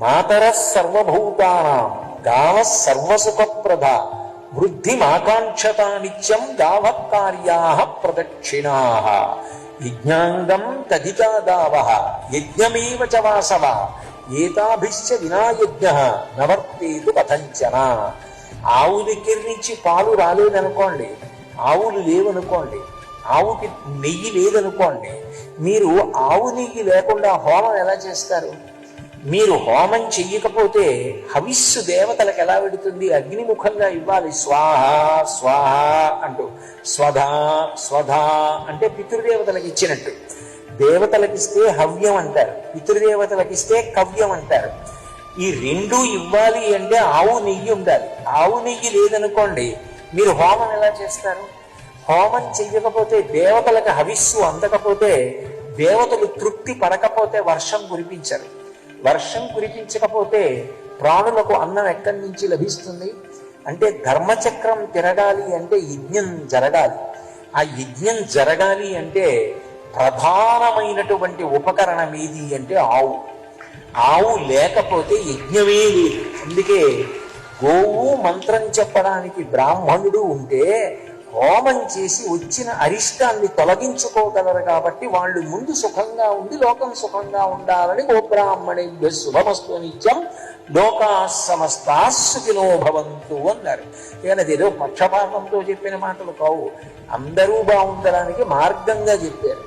మాతరః సర్వభూతానాం గావః సర్వసుఖప్రద వృద్ధిమాకాంక్షతా నిత్యం గావః కార్యాః ప్రదక్షిణాః యజ్ఞాంగం తదితా గావః యజ్ఞమేవ చ వాసవః ఏతాభిశ్చ వినాయజ్ఞః నవర్తేతు కథంచన. ఆవు దగ్గర నుంచి పాలు రాలేదనుకోండి, ఆవులు లేవనుకోండి, ఆవుకి నెయ్యి లేదనుకోండి, మీరు ఆవు నెయ్యి లేకుండా హోమం ఎలా చేస్తారు? మీరు హోమం చెయ్యకపోతే హవిస్సు దేవతలకు ఎలా వెడుతుంది? అగ్నిముఖంగా ఇవ్వాలి, స్వాహ స్వాహ అంటూ. స్వధా స్వధా అంటే పితృదేవతలకు ఇచ్చినట్టు. దేవతలకిస్తే హవ్యం అంటారు, పితృదేవతలకిస్తే కవ్యం అంటారు. ఈ రెండూ ఇవ్వాలి అంటే ఆవు నెయ్యి ఉండాలి. ఆవు నెయ్యి లేదనుకోండి, మీరు హోమం ఎలా చేస్తారు? హోమం చెయ్యకపోతే, దేవతలకు హవిస్సు అందకపోతే, దేవతలు తృప్తి పడకపోతే వర్షం కురిపించరు. వర్షం కురిపించకపోతే ప్రాణులకు అన్నం ఎక్కడి నుంచి లభిస్తుంది? అంటే ధర్మచక్రం తిరగాలి అంటే యజ్ఞం జరగాలి. ఆ యజ్ఞం జరగాలి అంటే ప్రధానమైనటువంటి ఉపకరణం ఏది అంటే ఆవు. ఆవు లేకపోతే యజ్ఞమే లేదు. అందుకే గోవు మంత్రం చెప్పడానికి బ్రాహ్మణుడు ఉంటే హోమం చేసి వచ్చిన అరిష్టాన్ని తొలగించుకోగలరు. కాబట్టి వాళ్ళు ముందు సుఖంగా ఉండి లోకం సుఖంగా ఉండాలని గోబ్రాహ్మణేభ్యో శుభమస్తు నిత్యం లోకా సమస్తా సుఖినో భవంతు అన్నారు. కానీ అదేదో పక్షపాతంతో చెప్పిన మాటలు కావు, అందరూ బాగుండడానికి మార్గంగా చెప్పారు.